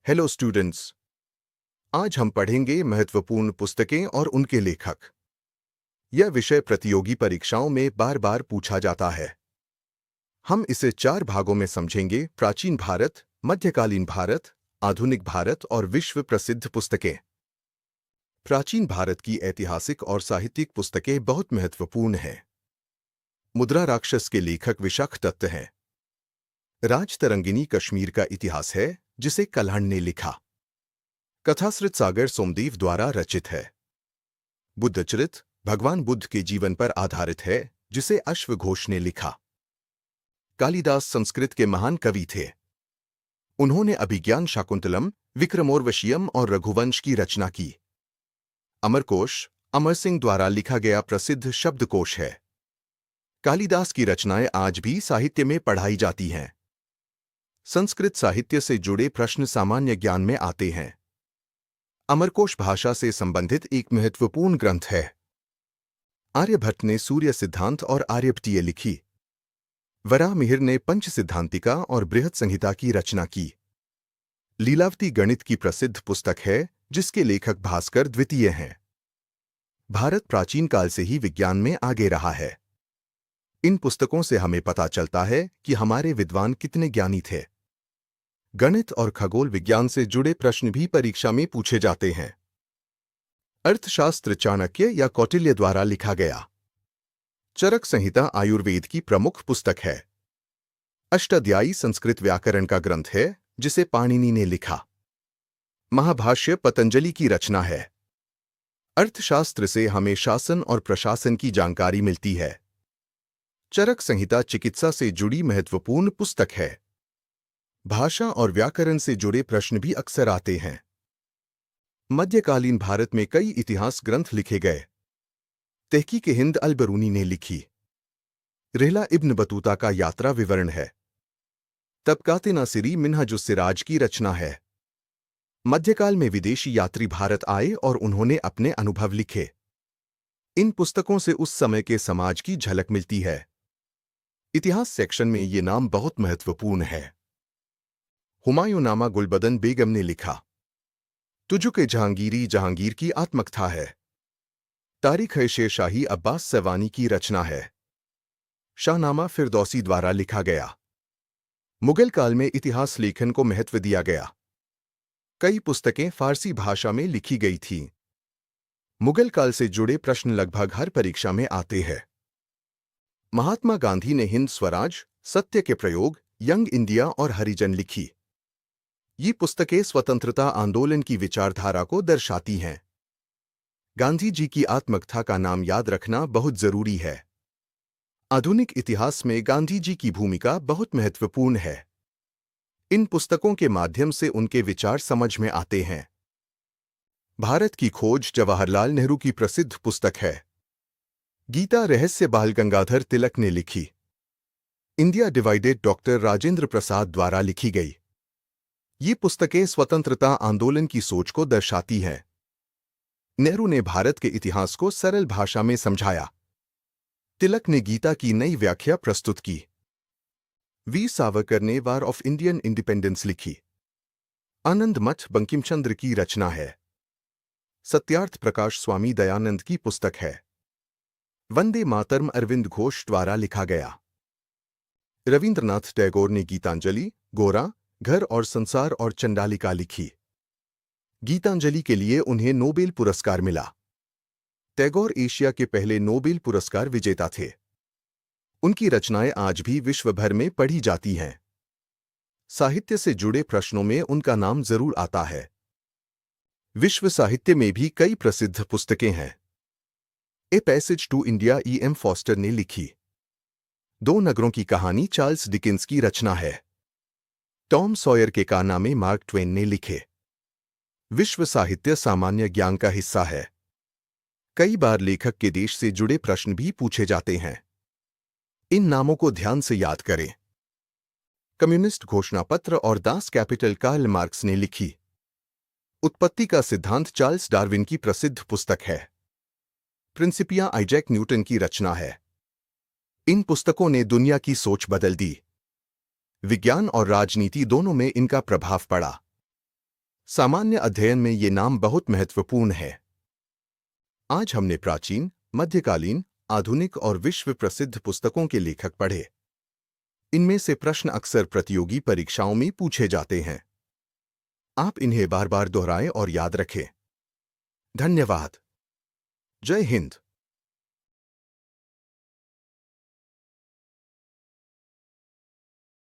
Hello students. आज हम पढ़ेंगे महत्वपूर्ण पुस्तकें और उनके लेखक। यह विषय प्रतियोगी परीक्षाओं में बार बार पूछा जाता है। हम इसे 4 भागों में समझेंगे: प्राचीन भारत, मध्यकालीन भारत, आधुनिक भारत और विश्व प्रसिद्ध पुस्तकें। प्राचीन भारत की ऐतिहासिक और साहित्यिक पुस्तकें बहुत महत्वपूर्ण हैं। मुद्रा राक्षस के लेखक विशाख दत्त हैं। राजतरंगिनी कश्मीर का इतिहास है, जिसे कल्हण ने लिखा। कथासृत सागर सोमदेव द्वारा रचित है। बुद्धचरित भगवान बुद्ध के जीवन पर आधारित है, जिसे अश्वघोष ने लिखा। कालिदास संस्कृत के महान कवि थे। उन्होंने अभिज्ञान शाकुंतलम, विक्रमोर्वशीयम और रघुवंश की रचना की। अमरकोश अमर सिंह द्वारा लिखा गया प्रसिद्ध शब्दकोश है। कालिदास की रचनाएं आज भी साहित्य में पढ़ाई जाती हैं। संस्कृत साहित्य से जुड़े प्रश्न सामान्य ज्ञान में आते हैं। अमरकोश भाषा से संबंधित एक महत्वपूर्ण ग्रंथ है। आर्यभट्ट ने सूर्य सिद्धांत और आर्यभट्टीय लिखी। वराहमिहिर ने पंच सिद्धांतिका और बृहत संहिता की रचना की। लीलावती गणित की प्रसिद्ध पुस्तक है, जिसके लेखक भास्कर द्वितीय हैं। भारत प्राचीन काल से ही विज्ञान में आगे रहा है। इन पुस्तकों से हमें पता चलता है कि हमारे विद्वान कितने ज्ञानी थे। गणित और खगोल विज्ञान से जुड़े प्रश्न भी परीक्षा में पूछे जाते हैं। अर्थशास्त्र चाणक्य या कौटिल्य द्वारा लिखा गया। चरक संहिता आयुर्वेद की प्रमुख पुस्तक है। अष्टाध्यायी संस्कृत व्याकरण का ग्रंथ है, जिसे पाणिनि ने लिखा। महाभाष्य पतंजलि की रचना है। अर्थशास्त्र से हमें शासन और प्रशासन की जानकारी मिलती है। चरक संहिता चिकित्सा से जुड़ी महत्वपूर्ण पुस्तक है। भाषा और व्याकरण से जुड़े प्रश्न भी अक्सर आते हैं। मध्यकालीन भारत में कई इतिहास ग्रंथ लिखे गए। तहकीक हिंद अल-बरूनी ने लिखी। रिहला इब्न बतूता का यात्रा विवरण है। तबकात नासिरी मिन्हाजुस सिराज की रचना है। मध्यकाल में विदेशी यात्री भारत आए और उन्होंने अपने अनुभव लिखे। इन पुस्तकों से उस समय के समाज की झलक मिलती है। इतिहास सेक्शन में ये नाम बहुत महत्वपूर्ण है। हुमायूंनामा गुलबदन बेगम ने लिखा। तुजुक जहांगीरी जहांगीर की आत्मकथा है। तारीख शेर शाही अब्बास सवानी की रचना है। शाहनामा फिरदौसी द्वारा लिखा गया। मुगल काल में इतिहास लेखन को महत्व दिया गया। कई पुस्तकें फारसी भाषा में लिखी गई थीं। मुगल काल से जुड़े प्रश्न लगभग हर परीक्षा में आते हैं। महात्मा गांधी ने हिंद स्वराज, सत्य के प्रयोग, यंग इंडिया और हरिजन लिखी। ये पुस्तकें स्वतंत्रता आंदोलन की विचारधारा को दर्शाती हैं। गांधी जी की आत्मकथा का नाम याद रखना बहुत जरूरी है। आधुनिक इतिहास में गांधी जी की भूमिका बहुत महत्वपूर्ण है। इन पुस्तकों के माध्यम से उनके विचार समझ में आते हैं। भारत की खोज जवाहरलाल नेहरू की प्रसिद्ध पुस्तक है। गीता रहस्य बाल गंगाधर तिलक ने लिखी। India divided doctor Rajendra Prasad द्वारा लिखी गई। ये पुस्तकें स्वतंत्रता आंदोलन की सोच को दर्शाती हैं। नेहरू ने भारत के इतिहास को सरल भाषा में समझाया। तिलक ने गीता की नई व्याख्या प्रस्तुत की। वीर सावरकर ने वार ऑफ इंडियन इंडिपेंडेंस लिखी। आनंद मठ बंकिम चंद्र की रचना है। सत्यार्थ प्रकाश स्वामी दयानंद की पुस्तक है। वंदे मातरम अरविंद घोष द्वारा लिखा गया। रविंद्रनाथ टैगोर ने गीतांजलि, गोरा, घर और संसार और चंडालिका लिखी। गीतांजलि के लिए उन्हें नोबेल पुरस्कार मिला। टैगोर एशिया के पहले नोबेल पुरस्कार विजेता थे। उनकी रचनाएं आज भी विश्व भर में पढ़ी जाती हैं। साहित्य से जुड़े प्रश्नों में उनका नाम जरूर आता है। विश्व साहित्य में भी कई प्रसिद्ध पुस्तकें हैं। A passage to India E.M. Forster ने लिखी। 2 नगरों की कहानी चार्ल्स डिकिंस की रचना है। टॉम सॉयर के कारनामे मार्क ट्वेन ने लिखे। विश्व साहित्य सामान्य ज्ञान का हिस्सा है। कई बार लेखक के देश से जुड़े प्रश्न भी पूछे जाते हैं। इन नामों को ध्यान से याद करें। कम्युनिस्ट घोषणा पत्र और दास कैपिटल कार्ल मार्क्स ने लिखी। उत्पत्ति का सिद्धांत चार्ल्स डार्विन की प्रसिद्ध पुस्तक है। प्रिंसिपिया आइजैक न्यूटन की रचना है। इन पुस्तकों ने दुनिया की सोच बदल दी। विज्ञान और राजनीति दोनों में इनका प्रभाव पड़ा। सामान्य अध्ययन में ये नाम बहुत महत्वपूर्ण है। आज हमने प्राचीन, मध्यकालीन, आधुनिक और विश्व प्रसिद्ध पुस्तकों के लेखक पढ़े। इनमें से प्रश्न अक्सर प्रतियोगी परीक्षाओं में पूछे जाते हैं। आप इन्हें बार बार दोहराएं और याद रखें। धन्यवाद। जय हिंद।